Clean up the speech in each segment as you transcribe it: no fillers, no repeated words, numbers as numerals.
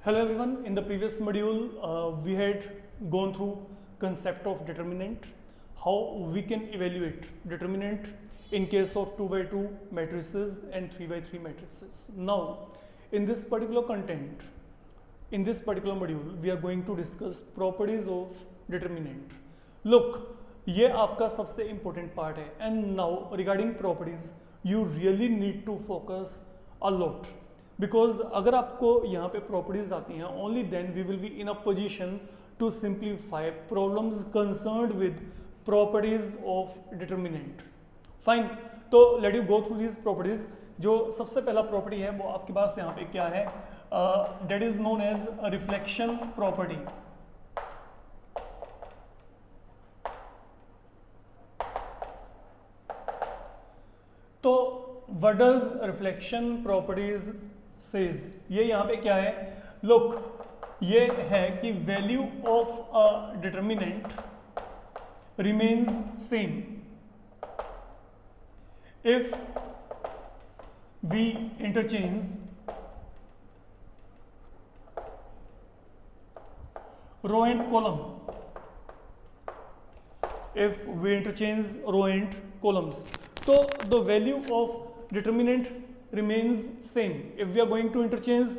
Hello everyone. In the previous module, we had gone through concept of determinant, how we can evaluate determinant in case of 2 by 2 matrices and 3 by 3 matrices. Now, in this particular content, in this particular module, we are going to discuss properties of determinant. Look, ये आपका सबसे important part है. And now regarding properties, you really need to focus a lot. Because अगर आपको यहाँ पे properties आती हैं only then we will be in a position to simplify problems concerned with properties of determinant. Fine, तो let you go through these properties. जो सबसे पहला प्रॉपर्टी है वो आपके पास यहाँ पे क्या है, that is known as reflection property. तो what does reflection properties says, ये यहां पे क्या है, लुक, ये है कि value of a determinant remains same if we interchange row and column. If we interchange row and columns, तो the value of determinant remains same if we are going to interchange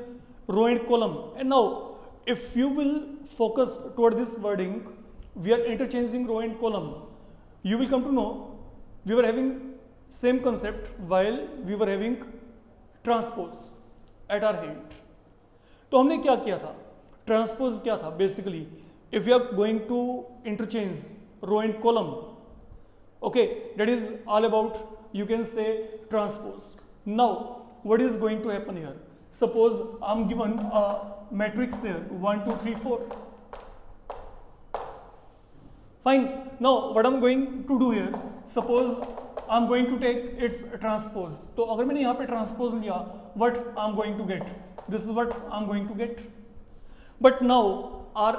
row and column. And now if you will focus toward this wording, we are interchanging row and column, you will come to know we were having same concept while we were having transpose at our hand. तो हमने क्या किया था, transpose क्या था basically, if we are going to interchange row and column, okay, that is all about, you can say, transpose. Now what is going to happen here, suppose I'm given a matrix here 1 2 3 4. Fine, now what I'm going to do here, suppose I'm going to take its transpose. तो अगर मैंने यहाँ पे transpose लिया, what I'm going to get, this is what I'm going to get. But now our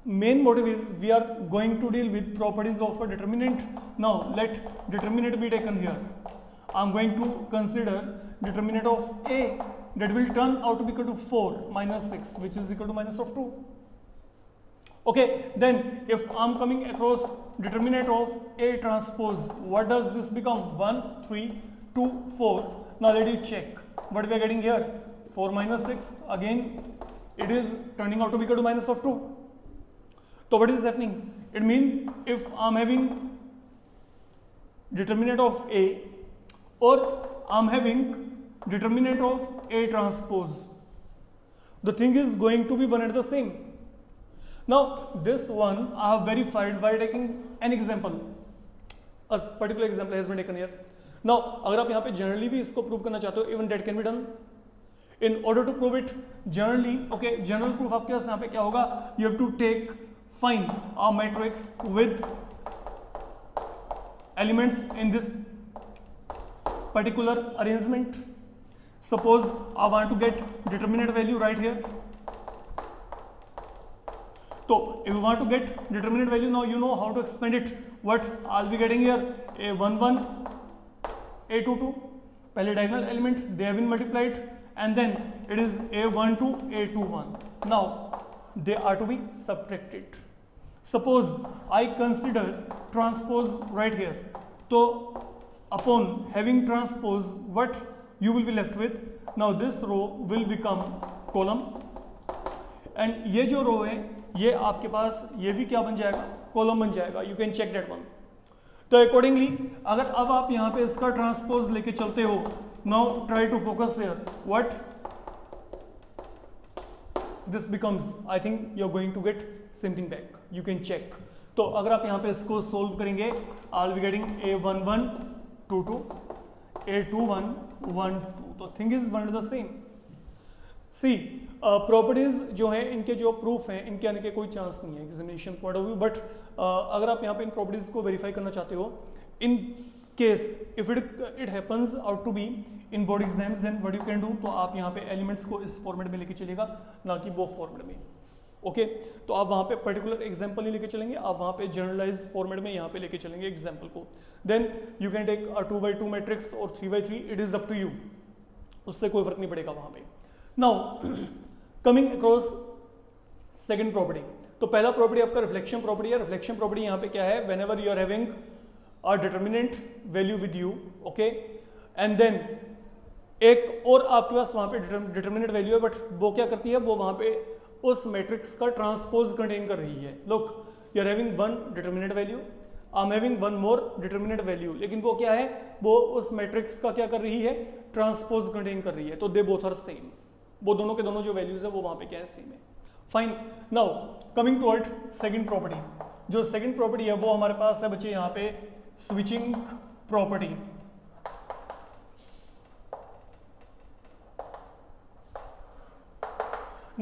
main motive is we are going to deal with properties of a determinant. Now let determinant be taken here. I'm going to consider determinant of A that will turn out to be equal to 4 minus 6, which is equal to minus of 2. Okay, then if I'm coming across determinant of A transpose, what does this become? 1 3 2 4. Now let you check what we are getting here, 4 minus 6, again it is turning out to be equal to minus of 2. So what is happening? It means if I'm having determinant of A or I'm having determinant of A transpose, the thing is going to be one and the same. Now this one I have verified by taking an example. A particular example has been taken here. Now अगर आप यहाँ पे generally भी इसको prove करना चाहते हो, even that can be done. In order to prove it generally, okay, general proof आपके पास यहाँ पे क्या होगा, you have to find a matrix with elements in this particular arrangement. Suppose I want to get determinant value right here. So if you want to get determinant value, now you know how to expand it. What I'll be getting here, A11, A22, पहले diagonal element they have been multiplied, and then it is A12, A21. Now they are to be subtracted. Suppose I consider transpose right here. So upon having transpose, what you will be left with, now this row will become column, and ये जो row है ये आपके पास ये भी क्या बन जाएगा, column बन जाएगा. You can check that one. तो accordingly अगर अब आप यहाँ पे इसका transpose लेके चलते हो, now try to focus here, what this becomes, I think you're going to get same thing back. You can check. तो अगर आप यहाँ पे इसको solve करेंगे, I'll be getting A11 2 2, A21 1 2. तो thing is one the same. See properties जो है इनके जो प्रूफ हैं इनके आने के कोई चांस नहीं है examination point of view. But अगर आप यहाँ पे इन प्रॉपर्टीज को वेरीफाई करना चाहते हो, in case if it happens out to be in board exams, then what you can do, तो आप यहाँ पे एलिमेंट्स को इस फॉर्मेट में लेके चलेगा, ना कि वो फॉर्मेट में. ओके, तो आप वहाँ पे पर्टिकुलर एग्जाम्पल नहीं लेके चलेंगे, आप वहाँ पे जनरलाइज फॉर्मेट में यहाँ पे लेके चलेंगे एग्जाम्पल को. Then you can take a 2 by 2 matrix और 3 by 3, it is up to you, उससे कोई फर्क नहीं पड़ेगा वहाँ पे. Now coming across second property, तो पहला प्रॉपर्टी आपका रिफ्लेक्शन प्रॉपर्टी है। रिफ्लेक्शन प्रॉपर्टी यहाँ पे क्या है, whenever you are having a determinant value with you, okay, and then एक और आपके पास वहां पे डिटर्मिनेंट वैल्यू है, बट वो क्या करती है, वो वहां पे उस मैट्रिक्स का ट्रांसपोज कंटेन कर रही है। Look, you are having one determinant value, I am having one more determinant value, लेकिन वो क्या है, वो उस मैट्रिक्स का क्या कर रही है, ट्रांसपोज कंटेन कर रही है। तो दे बोथ आर सेम, वो दोनों के दोनों जो वैल्यूज है वो वहां पे क्या है, सेम है। Fine, now coming toward second property, जो सेकंड प्रॉपर्टी है वो हमारे पास है बच्चे यहाँ पे switching property.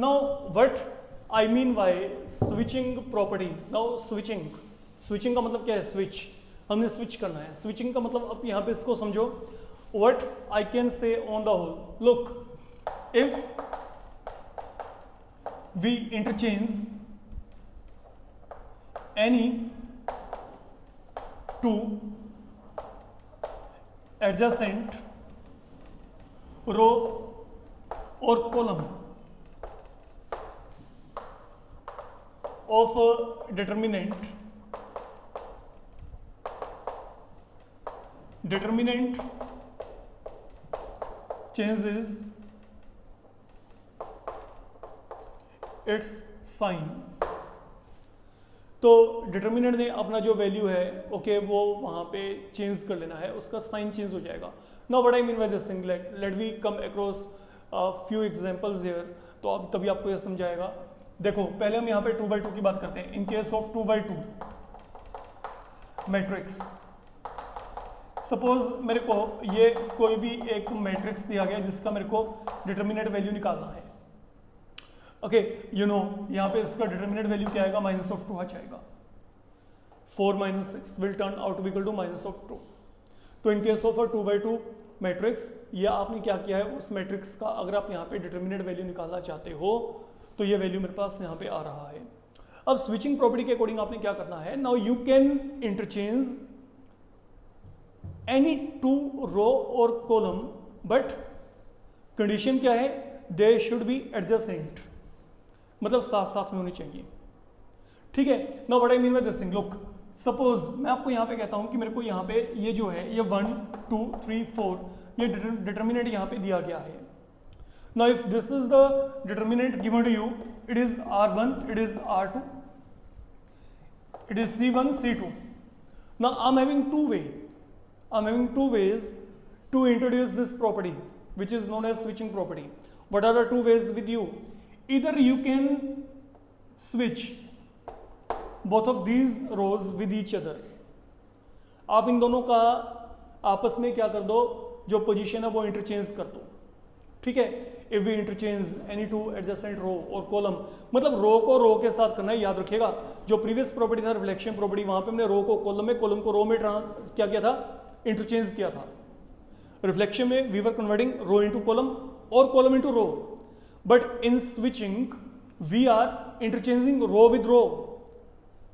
Now what I mean by switching property? Now switching का मतलब क्या है, स्विच, हमने स्विच करना है। स्विचिंग का मतलब अब यहाँ पे इसको समझो, what I can say on the whole, look, if we interchange any two adjacent row or column of a determinant changes its sign। तो डिटर्मिनेंट ने अपना जो वैल्यू है, ओके, वो वहां पे चेंज कर लेना है, उसका साइन चेंज हो जाएगा। Now what I mean by this thing, let we come across few examples here, तो अब तभी आपको यह समझाएगा। देखो, पहले हम यहाँ पे 2x2 की बात करते हैं। इन case of 2x2 matrix, suppose मेरे को ये कोई भी एक मैट्रिक्स दिया गया जिसका मेरे को डिटर्मिनेंट वैल्यू निकालना है, ओके, यू नो, यहाँ पे इसका डिटर्मिनेंट वैल्यू क्या आएगा, -2 आ जाएगा। 4 - 6 will turn out to be equal to -2। तो in case of a 2x2 matrix, या आपने क्या किया है, उस मैट्रिक्स का अगर आप यहाँ पे डिटर्मिनेंट वैल्यू निकालना चाहते हो तो ये वैल्यू मेरे पास यहाँ पे आ रहा है। अब स्विचिंग प्रॉपर्टी के अकॉर्डिंग आपने क्या करना है, now you can interchange any two row और कॉलम, बट कंडीशन क्या है, दे शुड बी एडजेसेंट, मतलब साथ साथ में होनी चाहिए, ठीक है। Now what I mean by this thing, look, suppose मैं आपको यहाँ पे कहता हूँ कि मेरे को यहाँ पे ये जो है, ये 1 2 3 4 ये डिटर्मिनेंट यहाँ पे दिया गया है। Now if this is the determinant given to you, it is R1, it is R2, it is C1, C2. Now I'm having two ways to introduce this property, which is known as switching property. What are the two ways with you? Either you can switch both of these rows with each other. आप इन दोनों का आपस में क्या कर दो, जो position है वो इंटरचेंज कर दो, ठीक है। If we interchange any two adjacent row और कॉलम, मतलब रो को रो के साथ करना है, याद रखिएगा। जो प्रीवियस प्रॉपर्टी था रिफ्लेक्शन प्रॉपर्टी, वहां पे हमने रो को कॉलम में, कॉलम को रो में क्या किया था, इंटरचेंज किया था। रिफ्लेक्शन में we were converting row into column और column into row, but in switching we are interchanging row with row,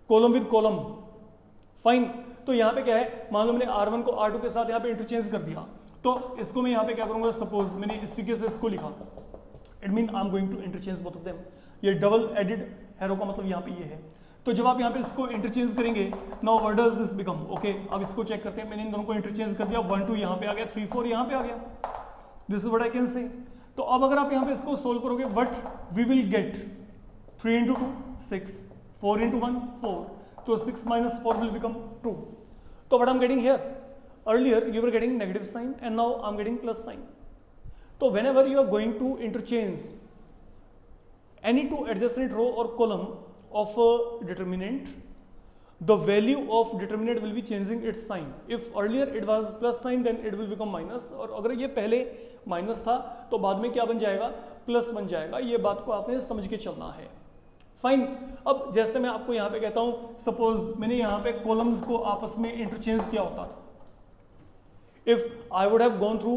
column with column. Fine, तो यहाँ पे क्या है, मान लो मैंने R1 को R2 के साथ यहाँ पे इंटरचेंज कर दिया, तो इसको मैं यहाँ पे क्या करूंगा, सपोज मैंने इस तरीके से इसको लिखा, it mean I am going to interchange both of them. ये डबल एडेड हैरो का मतलब यहाँ पे ये है। तो जब आप यहाँ पे इसको इंटरचेंज करेंगे, now what does this become, okay, अब इसको चेक करते हैं। मैंने इन दोनों को इंटरचेंज कर दिया, 1 2 यहाँ पे आ गया, 3 4 यहाँ पे आ गया, this is what I can say. तो अब अगर आप यहाँ पे इसको सोल्व करोगे, व्हाट वी विल गेट, 3 × 2 6, 4 × 1 4, तो 6 - 4 will become 2. So what I'm getting here, earlier you were getting negative sign and now I'm getting plus sign. So whenever you are going to interchange any two adjacent row or column of a determinant, the value of determinant will be changing its sign. If earlier it was plus sign, then it will become minus. और अगर ये पहले minus था तो बाद में क्या बन जाएगा, प्लस बन जाएगा। ये बात को आपने समझ के चलना है। फाइन, अब जैसे मैं आपको यहाँ पे कहता हूँ, सपोज मैंने यहाँ पे कॉलम्स को आपस में इंटरचेंज किया होता, if I would have gone through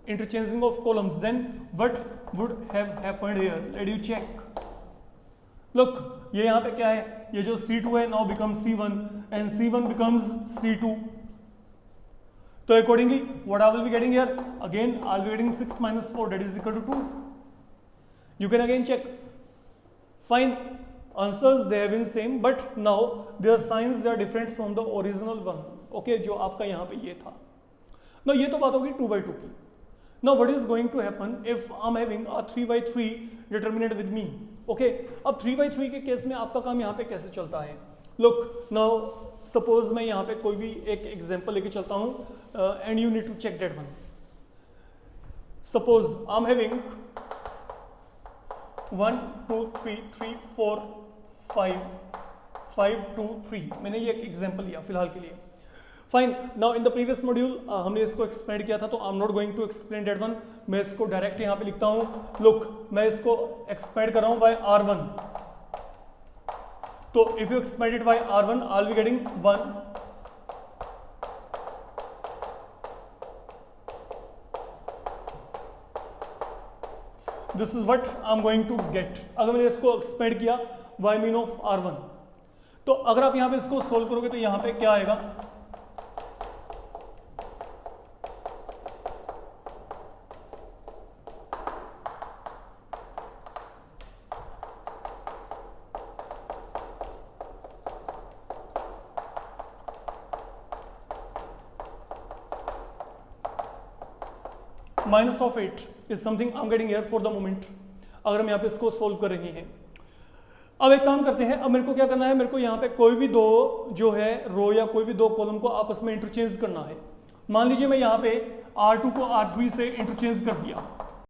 interchanging of columns, then what would have happened here, let you check. Look, ये यहाँ पे क्या है, ये जो C2 है now become C1 and C1 becomes C2। तो accordingly what I will be getting here, again I will be getting 6 - 4 that is equal to 2। You can again check. Fine. Answers they have been same, but now their signs they are different from the original one. Okay, जो आपका यहाँ पे ये था. Now ये तो बात होगी 2 by 2 की. Now what is going to happen if I'm having a 3 by 3 determinant with me? Okay, अब 3 by 3 के केस में आपका काम यहाँ पे कैसे चलता है? Look, now suppose मैं यहाँ पे कोई भी एक एग्जाम्पल लेके चलता हूँ and you need to check that one. Suppose I'm having 1 2 3 3 4 5 5 2 3. मैंने ये एक एग्जाम्पल लिया फिलहाल के लिए. Fine. Now in the previous module हमने इसको एक्सप्लेन किया था, तो I am not going to explain that one. मैं इसको डायरेक्ट यहाँ पे लिखता हूँ. लुक, मैं इसको एक्सपेंड कर रहा हूँ बाय R1. तो if you expand it by R1 I will be getting 1. This is what I am going to get. अगर मैंने इसको एक्सपेंड किया बाय मीन ऑफ R1, तो अगर आप यहाँ पे इसको सोल्व करोगे तो यहाँ पे क्या आएगा? Minus of 8 is something I am getting here for the moment. अगर हम यहाँ पे इसको सोल्व कर रहे हैं. अब एक काम करते हैं. अब मेरे को क्या करना है? मेरे को यहाँ पे कोई भी दो जो है रो या कोई भी दो कॉलम को आपस में इंटरचेंज करना है. मान लीजिए मैं यहाँ पे R2 को R3 से इंटरचेंज कर दिया.